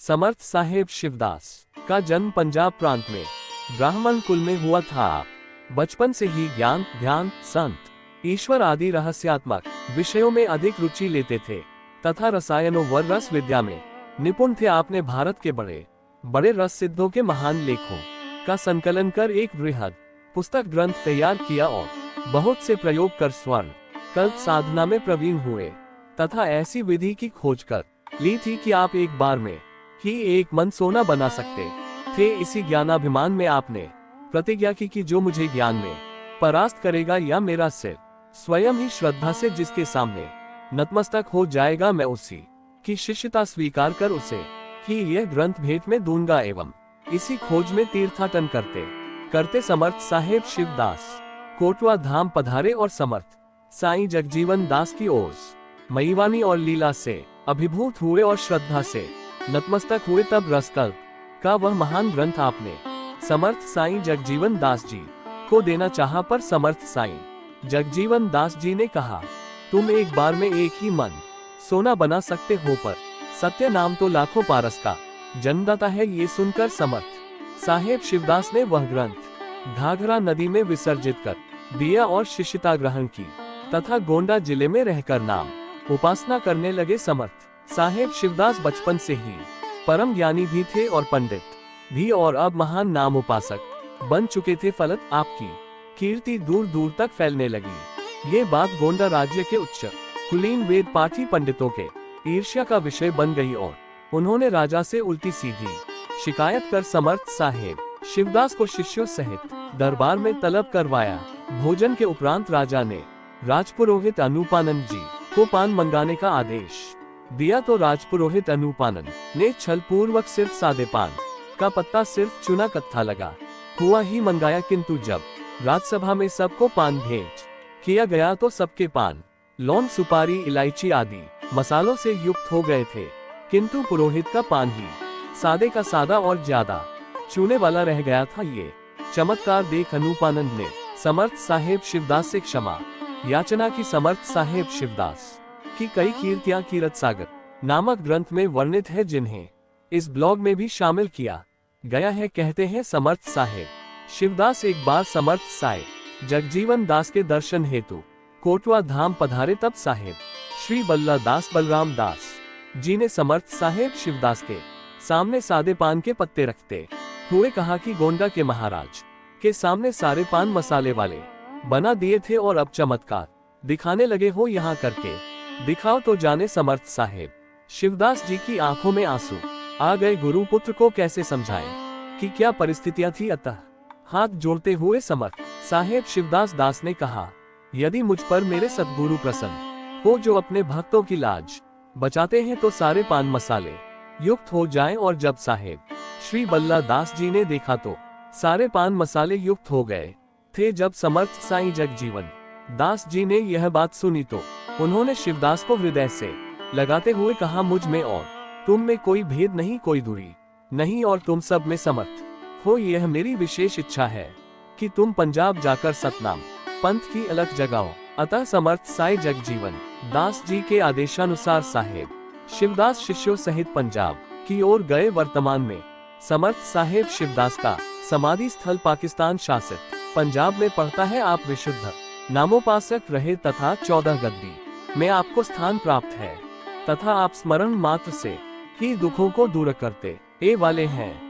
समर्थ साहेब शिवदास का जन्म पंजाब प्रांत में ब्राह्मण कुल में हुआ था। बचपन से ही ज्ञान, ध्यान, संत, ईश्वर आदि रहस्यात्मक विषयों में अधिक रुचि लेते थे तथा रसायनों व रस विद्या में निपुण थे। आपने भारत के बड़े बड़े रस सिद्धों के महान लेखों का संकलन कर एक बृहद पुस्तक ग्रंथ तैयार किया और बहुत से प्रयोग कर स्वर्ण कल्प साधना में प्रवीण हुए तथा ऐसी विधि की खोज कर ली थी कि आप एक बार में ही एक मन सोना बना सकते थे। इसी ज्ञानाभिमान में आपने प्रतिज्ञा की कि जो मुझे ज्ञान में परास्त करेगा या मेरा सिर स्वयं ही श्रद्धा से जिसके सामने नतमस्तक हो जाएगा, मैं उसी की शिष्यता स्वीकार कर उसे ही यह ग्रंथ भेंट में दूंगा। एवं इसी खोज में तीर्थाटन करते करते समर्थ साहेब शिवदास कोटवा धाम पधारे और समर्थ साईं जगजीवन दास की ओस मईवानी और लीला से अभिभूत हुए और श्रद्धा से नतमस्तक हुए। तब रसकल्प का वह महान ग्रंथ आपने समर्थ साईं जगजीवन दास जी को देना चाहा, पर समर्थ साईं जगजीवन दास जी ने कहा, तुम एक बार में एक ही मन सोना बना सकते हो, पर सत्य नाम तो लाखों पारस का जन्मदाता है। ये सुनकर समर्थ साहेब शिवदास ने वह ग्रंथ घाघरा नदी में विसर्जित कर दिया और शिष्यता ग्रहण की तथा गोंडा जिले में रहकर नाम उपासना करने लगे। समर्थ साहेब शिवदास बचपन से ही परम ज्ञानी भी थे और पंडित भी, और अब महान नाम उपासक बन चुके थे। फलत आपकी कीर्ति दूर दूर तक फैलने लगी। ये बात गोंडा राज्य के उच्च कुलीन वेद पाठी पंडितों के ईर्ष्या का विषय बन गई और उन्होंने राजा से उल्टी सीधी शिकायत कर समर्थ साहेब शिवदास को शिष्यों सहित दरबार में तलब करवाया। भोजन के उपरांत राजा ने राजपुरोहित अनुपानंद जी को पान मंगाने का आदेश दिया, तो राजपुरोहित अनुपानंद ने छल पूर्वक सिर्फ सादे पान का पत्ता सिर्फ चुना कत्था लगा हुआ ही मंगाया। किंतु जब राजसभा में सबको पान भेंट किया गया तो सबके पान लौंग, सुपारी, इलायची आदि मसालों से युक्त हो गए थे, किंतु पुरोहित का पान ही सादे का सादा और ज्यादा चूने वाला रह गया था। ये चमत्कार देख अनुपानंद ने समर्थ साहेब शिवदास से क्षमा याचना की। समर्थ साहेब शिवदास की कई कीर्तियां कीरत सागर नामक ग्रंथ में वर्णित है, जिन्हें इस ब्लॉग में भी शामिल किया गया है। कहते हैं समर्थ साहेब शिवदास एक बार समर्थ साईं जगजीवन दास के दर्शन हेतु कोटवा धाम पधारे। तब साहेब श्री बल्ला दास बलराम दास जी ने समर्थ साहेब शिवदास के सामने सादे पान के पत्ते रखते हुए कहा कि गोंडा के महाराज के सामने सारे पान मसाले वाले बना दिए थे और अब चमत्कार दिखाने लगे हो, यहाँ करके दिखाओ तो जाने। समर्थ साहेब शिवदास जी की आंखों में आंसू आ गए। गुरु पुत्र को कैसे समझाएं कि क्या परिस्थितियां थी। अतः हाथ जोड़ते हुए समर्थ साहेब शिवदास दास ने कहा, यदि मुझ पर मेरे सद्गुरु प्रसन्न हो जो अपने भक्तों की लाज बचाते हैं, तो सारे पान मसाले युक्त हो जाएं। और जब साहेब श्री बल्ला दास जी ने देखा तो सारे पान मसाले युक्त हो गए थे। जब समर्थ साईं जगजीवन दास जी ने यह बात सुनी तो उन्होंने शिवदास को हृदय से लगाते हुए कहा, मुझ में और तुम में कोई भेद नहीं, कोई दूरी नहीं, और तुम सब में समर्थ हो। यह मेरी विशेष इच्छा है कि तुम पंजाब जाकर सतनाम पंथ की अलख जगाओ। अतः समर्थ साईं जगजीवन दास जी के आदेशानुसार साहेब शिवदास शिष्यों सहित पंजाब की ओर गए। वर्तमान में समर्थ साहेब शिवदास का समाधि स्थल पाकिस्तान शासित पंजाब में पड़ता है। आप विशुद्ध नामोपासक रहे तथा 14 गद्दी में आपको स्थान प्राप्त है तथा आप स्मरण मात्र से ही दुखों को दूर करते वाले हैं।